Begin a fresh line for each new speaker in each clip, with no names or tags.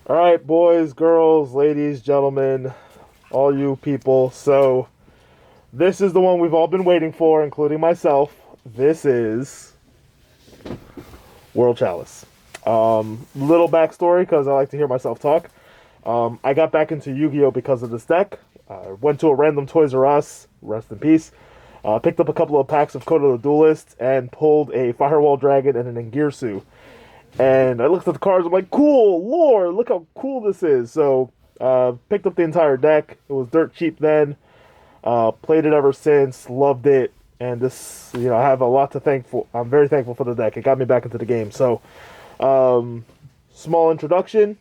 All right, boys, girls, ladies, gentlemen, all you people. So, this is the one we've all been waiting for, including myself. This is World Chalice. Little backstory because I like to hear myself talk. I got back into Yu-Gi-Oh because of this deck. Went to a random Toys R Us, rest in peace. Picked up a couple of packs of Code of the Duelist and pulled a Firewall Dragon and an Ngirsu. And I looked at the cards. I'm like, cool, lore. Look how cool this is. So, picked up the entire deck. It was dirt cheap then. Played it ever since. Loved it. And this, I have a lot to thank for. I'm very thankful for the deck. It got me back into the game. So, small introduction.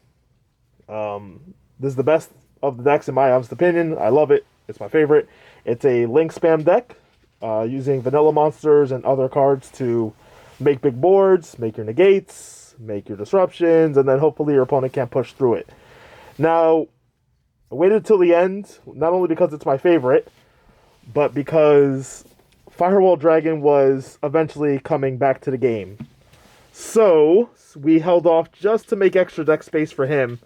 This is the best of the decks in my honest opinion. I love it. It's my favorite. It's a link spam deck using vanilla monsters and other cards to make big boards, make your negates, make your disruptions, and then hopefully your opponent can't push through it. Now, I waited till the end, not only because it's my favorite, but because Firewall Dragon was eventually coming back to the game. So, we held off just to make extra deck space for him.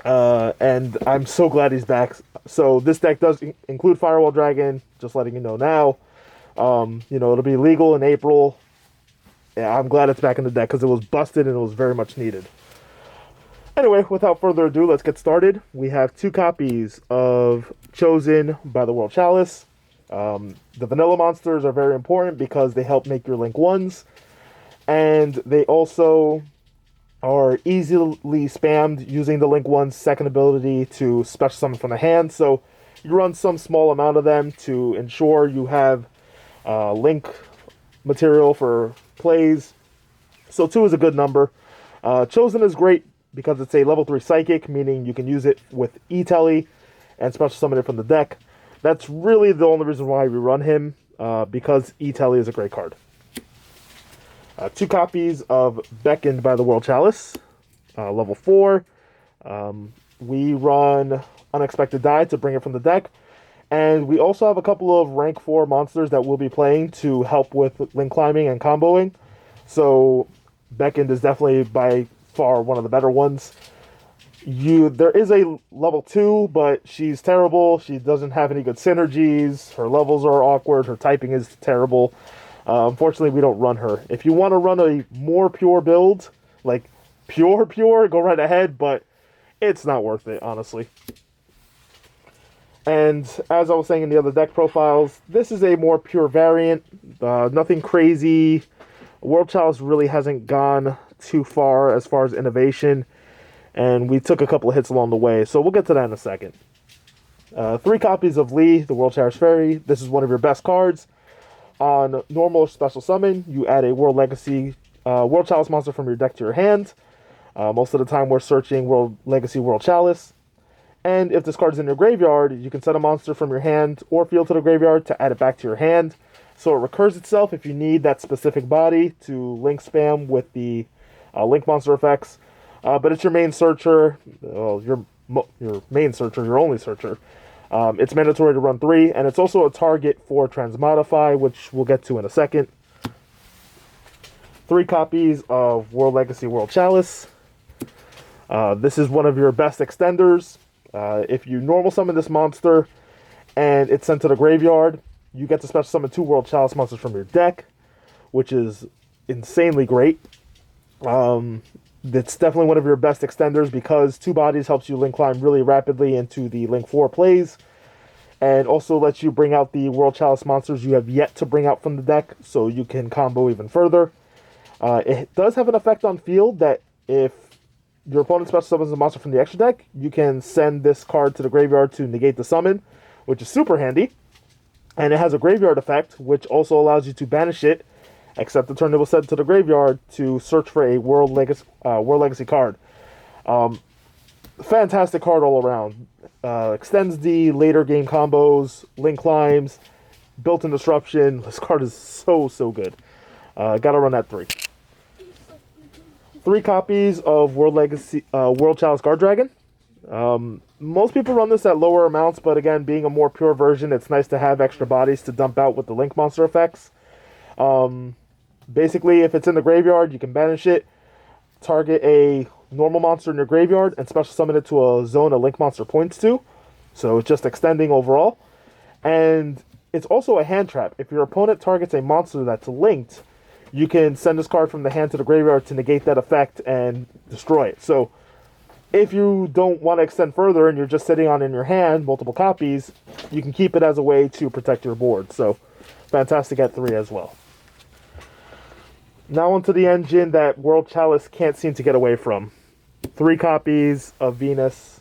And I'm so glad he's back. So, this deck does include Firewall Dragon, just letting you know now. It'll be legal in April. Yeah, I'm glad it's back in the deck because it was busted and it was very much needed. Anyway, without further ado, let's get started. We have 2 copies of Chosen by the World Chalice. The vanilla monsters are very important because they help make your Link 1s. And they also are easily spammed using the Link 1's second ability to special summon from the hand. So you run some small amount of them to ensure you have Link material for plays. So 2 is a good number. Chosen is great because it's a level 3 psychic, meaning you can use it with E-Telly and special summon it from the deck. That's really the only reason why we run him, because E-Telly is a great card. 2 copies of Beckoned by the World Chalice, level 4. We run Unexpected Die to bring it from the deck. And we also have a couple of rank 4 monsters that we'll be playing to help with link climbing and comboing. So Beckoned is definitely by far one of the better ones. There is a level 2, but she's terrible. She doesn't have any good synergies. Her levels are awkward. Her typing is terrible. Unfortunately, we don't run her. If you want to run a more pure build, like pure, go right ahead, but it's not worth it, honestly. And as I was saying in the other deck profiles, this is a more pure variant. Nothing crazy. World Chalice really hasn't gone too far as innovation. And we took a couple of hits along the way. So we'll get to that in a second. 3 copies of Lee, the World Chalice Fairy. This is one of your best cards. On normal or special summon, you add a World Legacy World Chalice monster from your deck to your hand. Most of the time we're searching World Legacy World Chalice. And if this card is in your graveyard, you can set a monster from your hand or field to the graveyard to add it back to your hand. So it recurs itself if you need that specific body to link spam with the link monster effects. But it's your main searcher, your main searcher, your only searcher. It's mandatory to run 3, and it's also a target for Transmodify, which we'll get to in a second. 3 copies of World Legacy World Chalice. This is one of your best extenders. If you normal summon this monster and it's sent to the graveyard, you get to special summon 2 World Chalice monsters from your deck, which is insanely great. It's definitely one of your best extenders because 2 bodies helps you link climb really rapidly into the Link 4 plays, and also lets you bring out the World Chalice monsters you have yet to bring out from the deck, so you can combo even further. It does have an effect on field that if your opponent special summons a monster from the extra deck, you can send this card to the graveyard to negate the summon, which is super handy. And it has a graveyard effect, which also allows you to banish it, except the turn it was sent to the graveyard, to search for a World Legacy card. Fantastic card all around. Extends the later game combos, link climbs, built-in disruption. This card is so good. Gotta run that 3. 3 copies of World Chalice Guard Dragon. Most people run this at lower amounts, but again, being a more pure version, it's nice to have extra bodies to dump out with the link monster effects. Basically, if it's in the graveyard, you can banish it, target a normal monster in your graveyard and special summon it to a zone a link monster points to. So it's just extending overall. And it's also a hand trap. If your opponent targets a monster that's linked, you can send this card from the hand to the graveyard to negate that effect and destroy it. So if you don't want to extend further and you're just sitting on in your hand, multiple copies, you can keep it as a way to protect your board. So fantastic at 3 as well. Now onto the engine that World Chalice can't seem to get away from. 3 copies of Venus,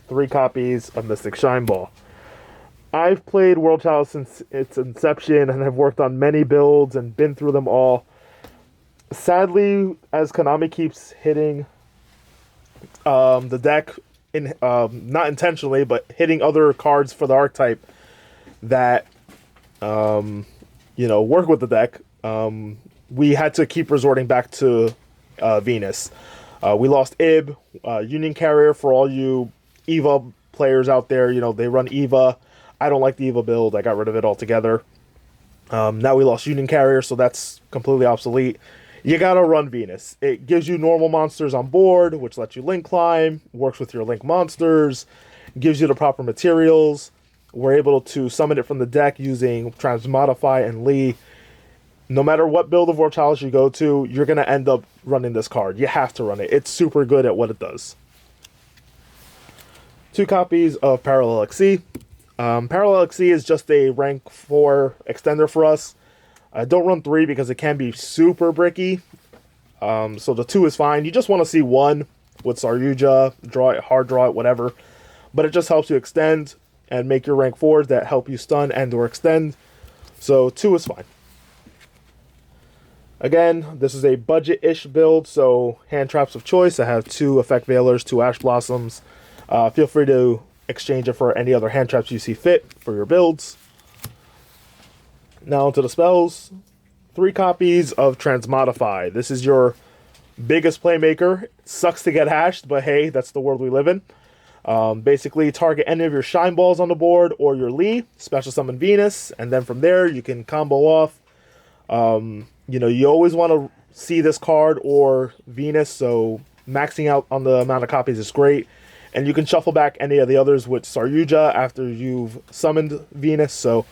3 copies of Mystic Shine Ball. I've played World Chalice since its inception and have worked on many builds and been through them all. Sadly, as Konami keeps hitting the deck, not intentionally, but hitting other cards for the archetype that work with the deck, we had to keep resorting back to Venus. We lost Ib, Union Carrier for all you EVA players out there. They run EVA. I don't like the EVA build. I got rid of it altogether. Now we lost Union Carrier, so that's completely obsolete. You gotta run Venus. It gives you normal monsters on board, which lets you link climb, works with your link monsters, gives you the proper materials. We're able to summon it from the deck using Transmodify and Lee. No matter what build of World Chalice you go to, you're going to end up running this card. You have to run it. It's super good at what it does. 2 copies of Parallel XC. Parallel XC is just a rank 4 extender for us. I don't run 3 because it can be super bricky. So the 2 is fine. You just want to see 1 with Yugioh, draw it, hard draw it, whatever. But it just helps you extend and make your rank 4s that help you stun and or extend. So 2 is fine. Again, this is a budget-ish build, so hand traps of choice. I have 2 Effect Veilers, 2 Ash Blossoms. Feel free to exchange it for any other hand traps you see fit for your builds. Now onto the spells. 3 copies of Transmodify. This is your biggest playmaker. It sucks to get hashed, but hey, that's the world we live in. Basically, target any of your Shine Balls on the board or your Lee, special summon Venus, and then from there you can combo off. You always want to see this card or Venus, so maxing out on the amount of copies is great. And you can shuffle back any of the others with Yugioh after you've summoned Venus, so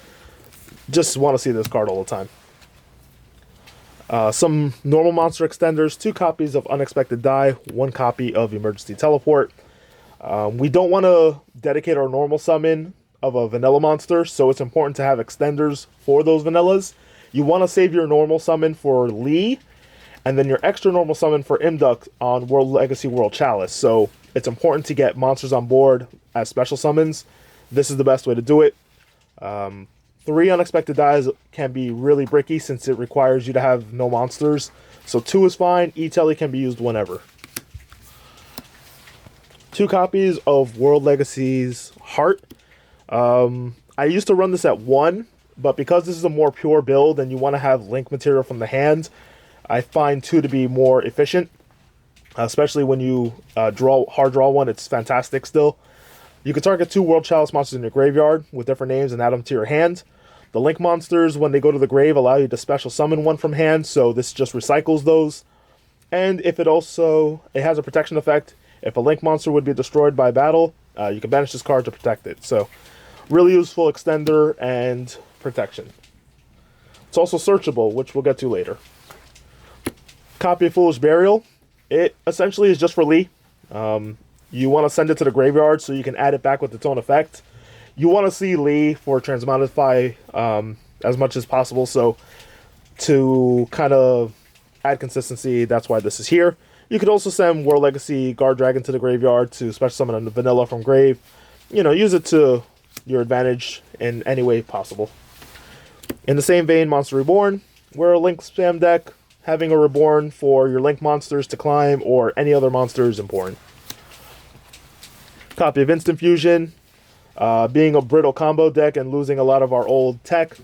just want to see this card all the time. Some normal monster extenders, 2 copies of Unexpected Die, 1 copy of Emergency Teleport. We don't want to dedicate our normal summon of a vanilla monster, so it's important to have extenders for those vanillas. You want to save your normal summon for Lee, and then your extra normal summon for Imduk on World Legacy World Chalice. So it's important to get monsters on board as special summons. This is the best way to do it. 3 Unexpected Dies can be really bricky since it requires you to have no monsters. So 2 is fine. E-Telly can be used whenever. 2 copies of World Legacy's Heart. I used to run this at 1. But because this is a more pure build and you want to have link material from the hand, I find 2 to be more efficient. Especially when you hard draw 1, it's fantastic still. You can target 2 World Chalice monsters in your graveyard with different names and add them to your hand. The link monsters, when they go to the grave, allow you to special summon 1 from hand, so this just recycles those. And if it has a protection effect. If a link monster would be destroyed by battle, you can banish this card to protect it. So really useful extender and protection. It's also searchable, which we'll get to later. Copy of Foolish Burial. It essentially is just for Lee. You want to send it to the graveyard so you can add it back with its own effect. You want to see Lee for Transmodify as much as possible, so to kind of add consistency, that's why this is here. You could also send World Legacy Guard Dragon to the graveyard to special summon a vanilla from grave. Use it to your advantage in any way possible. In the same vein, Monster Reborn. We're a Link spam deck. Having a Reborn for your Link monsters to climb or any other monster is important. Copy of Instant Fusion. Being a brittle combo deck and losing a lot of our old tech,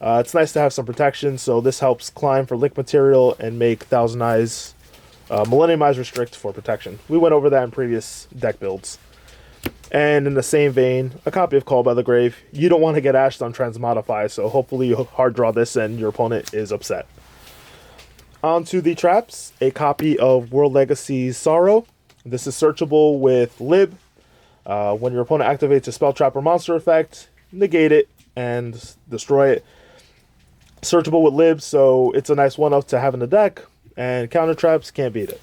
it's nice to have some protection, so this helps climb for Link material and make Thousand Eyes, Millennium Eyes Restrict for protection. We went over that in previous deck builds. And in the same vein, a copy of Call by the Grave. You don't want to get ashed on Transmodify, so hopefully you hard draw this and your opponent is upset. On to the traps. A copy of World Legacy's Sorrow. This is searchable with lib. When your opponent activates a spell, trap, or monster effect, negate it and destroy it. Searchable with lib, so it's a nice one-up to have in the deck, and counter traps can't beat it.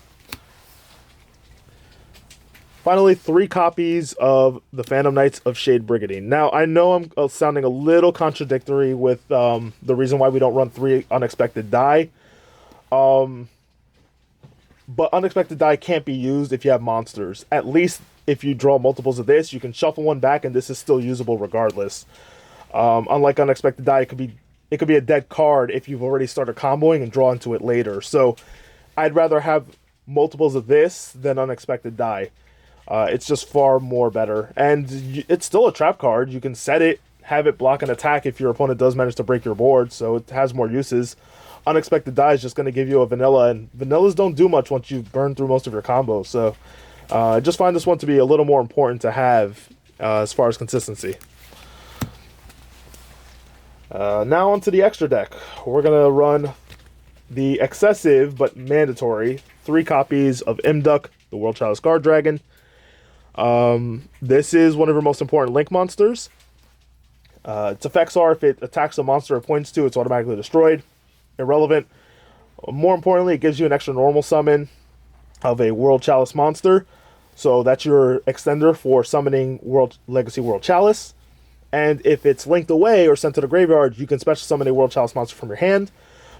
Finally, 3 copies of the Phantom Knights of Shade Brigandine. Now, I know I'm sounding a little contradictory with the reason why we don't run 3 unexpected die. But unexpected die can't be used if you have monsters. At least if you draw multiples of this, you can shuffle one back and this is still usable regardless. Unlike unexpected die, it could be a dead card if you've already started comboing and draw into it later. So I'd rather have multiples of this than unexpected die. It's just far more better. And it's still a trap card. You can set it, have it block an attack if your opponent does manage to break your board, so it has more uses. Unexpected die is just going to give you a vanilla, and vanillas don't do much once you've burned through most of your combos. So I just find this one to be a little more important to have as far as consistency. Now onto the extra deck. We're going to run the excessive but mandatory 3 copies of Imduk, the World Chalice Guard Dragon. This is one of your most important link monsters. Its effects are if it attacks a monster it points to, it's automatically destroyed. Irrelevant. More importantly, it gives you an extra normal summon of a World Chalice monster. So that's your extender for summoning Legacy World Chalice. And if it's linked away or sent to the graveyard, you can special summon a World Chalice monster from your hand.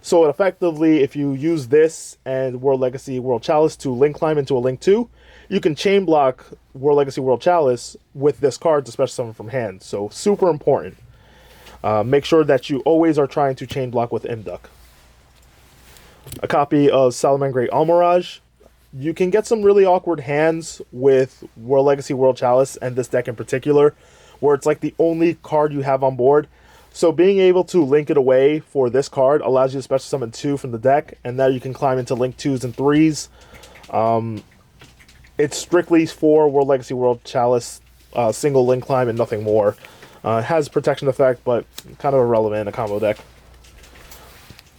So effectively, if you use this and World Legacy World Chalice to link climb into a link 2, you can chain block World Legacy World Chalice with this card to special summon from hand. So super important. Make sure that you always are trying to chain block with Imduk. A copy of Salamangreat Almirage. You can get some really awkward hands with World Legacy World Chalice and this deck in particular, where it's like the only card you have on board. So being able to link it away for this card allows you to special summon 2 from the deck, and now you can climb into link 2s and 3s. It's strictly for World Legacy World Chalice, single link climb and nothing more. It has protection effect, but kind of irrelevant in a combo deck.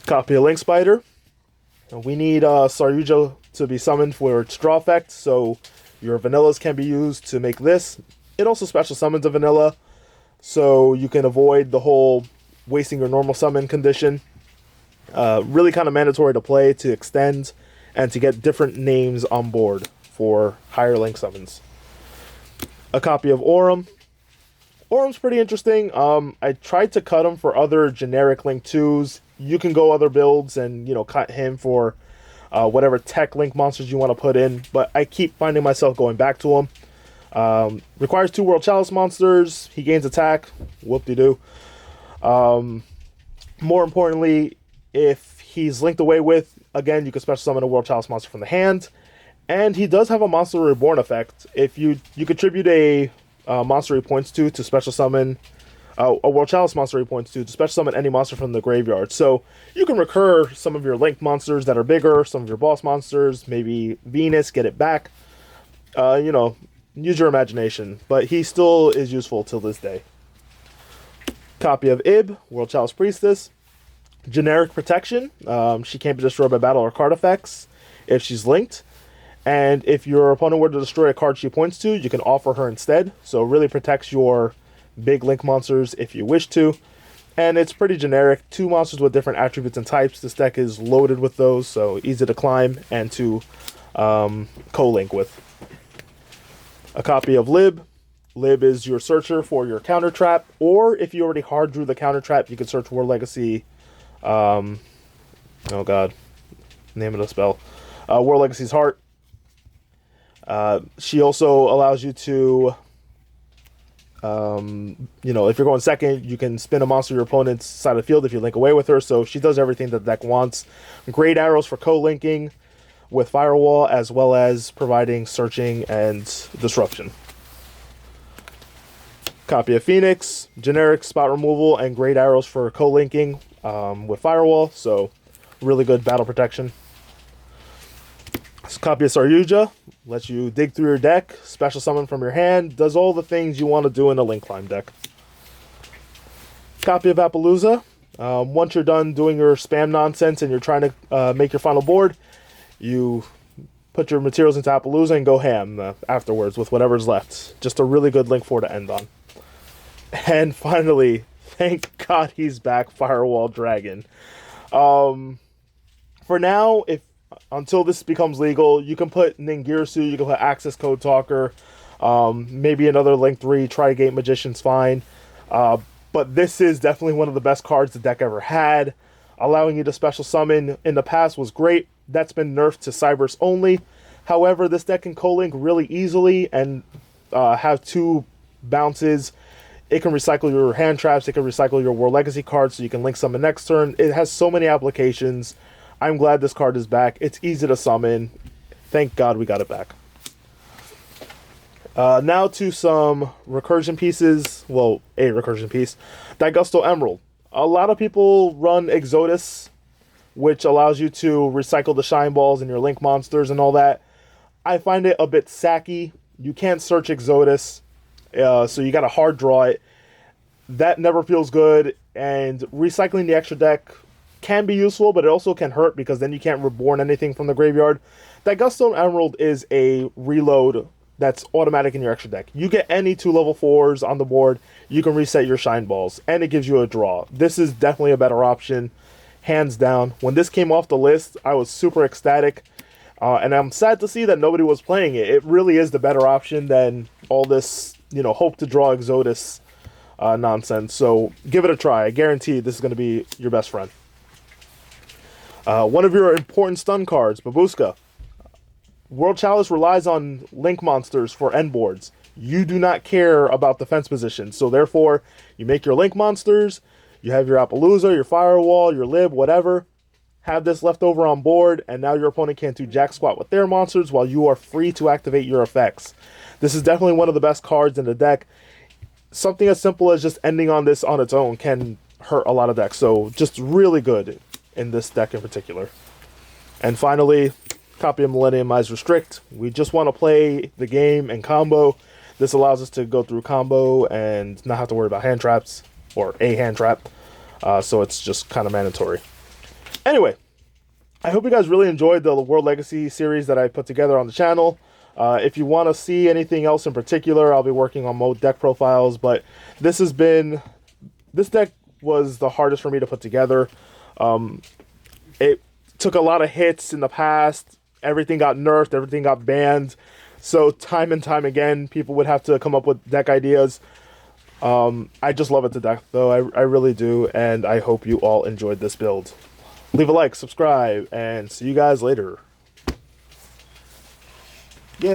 Copy of Link Spider. We need Yugioh to be summoned for its draw effect, so your vanillas can be used to make this. It also special summons a vanilla, so you can avoid the whole wasting your normal summon condition. Really kind of mandatory to play to extend and to get different names on board for higher link summons. A copy of Aurum. Aurum's pretty interesting. I tried to cut him for other generic link 2s. You can go other builds and, cut him for whatever tech link monsters you want to put in, but I keep finding myself going back to him. Requires 2 World Chalice monsters. He gains attack. Whoop-de-doo. More importantly, if he's linked away with, again, you can special summon a World Chalice monster from the hand. And he does have a Monster Reborn effect. If you contribute a monster he points to special summon a World Chalice monster he points to special summon any monster from the graveyard. So you can recur some of your linked monsters that are bigger, some of your boss monsters, maybe Venus, get it back. Use your imagination. But he still is useful till this day. Copy of Ib, World Chalice Priestess. Generic protection. She can't be destroyed by battle or card effects if she's linked. And if your opponent were to destroy a card she points to, you can offer her instead. So it really protects your big link monsters if you wish to. And it's pretty generic. 2 monsters with different attributes and types. This deck is loaded with those, so easy to climb and to co-link with. A copy of Lib. Lib is your searcher for your counter trap, or if you already hard drew the counter trap, you can search World Legacy. Oh god, name of the spell. World Legacy's Heart. She also allows you to, if you're going second, you can spin a monster your opponent's side of the field if you link away with her. So she does everything that the deck wants. Great arrows for co-linking with Firewall, as well as providing searching and disruption. Copy of Phoenix, generic spot removal, and great arrows for co-linking with Firewall. So really good battle protection. Copy of Yugioh lets you dig through your deck, special summon from your hand, does all the things you want to do in a link climb deck. Copy of Appaloosa. Once you're done doing your spam nonsense and you're trying to make your final board, you put your materials into Appaloosa and go ham afterwards with whatever's left. Just a really good Link 4 to end on. And finally, thank God he's back, Firewall Dragon. For now, until this becomes legal, you can put Ningirsu, you can put Access Code Talker, maybe another Link 3, Trigate Magician's fine. But this is definitely one of the best cards the deck ever had. Allowing you to special summon in the past was great. That's been nerfed to Cyberse only. However, this deck can co-link really easily and have 2 bounces. It can recycle your hand traps. It can recycle your World Legacy cards so you can link summon next turn. It has so many applications. I'm glad this card is back. It's easy to summon. Thank God we got it back. Now to some recursion pieces. Well, a recursion piece. Daigusto Emerald. A lot of people run Exodus, which allows you to recycle the Shine Balls and your Link monsters and all that. I find it a bit sacky. You can't search Exodus, so you gotta hard draw it. That never feels good, and recycling the extra deck can be useful, but it also can hurt because then you can't reborn anything from the graveyard. Daigusto Emerald is a reload that's automatic in your extra deck. You get any 2 level 4s on the board, you can reset your Shine Balls, and it gives you a draw. This is definitely a better option, hands down. When this came off the list, I was super ecstatic, and I'm sad to see that nobody was playing it. It really is the better option than all this, hope to draw Exodus nonsense. So give it a try. I guarantee this is going to be your best friend. One of your important stun cards, Babushka. World Chalice relies on Link monsters for end boards. You do not care about defense positions, so therefore, you make your Link monsters, you have your Appaloosa, your Firewall, your Lib, whatever, have this left over on board, and now your opponent can't do jack squat with their monsters while you are free to activate your effects. This is definitely one of the best cards in the deck. Something as simple as just ending on this on its own can hurt a lot of decks, so just really good in this deck in particular. And finally, copy of Millennium Eyes Restrict. We just want to play the game and combo. This allows us to go through combo and not have to worry about hand traps, or a hand trap. So it's just kind of mandatory. Anyway, I hope you guys really enjoyed the World Legacy series that I put together on the channel. If you want to see anything else in particular, I'll be working on more deck profiles, but this deck was the hardest for me to put together. It took a lot of hits in the past. Everything got nerfed, everything got banned. So time and time again, people would have to come up with deck ideas. I just love it to death, though. I really do, and I hope you all enjoyed this build. Leave a like, subscribe, and see you guys later.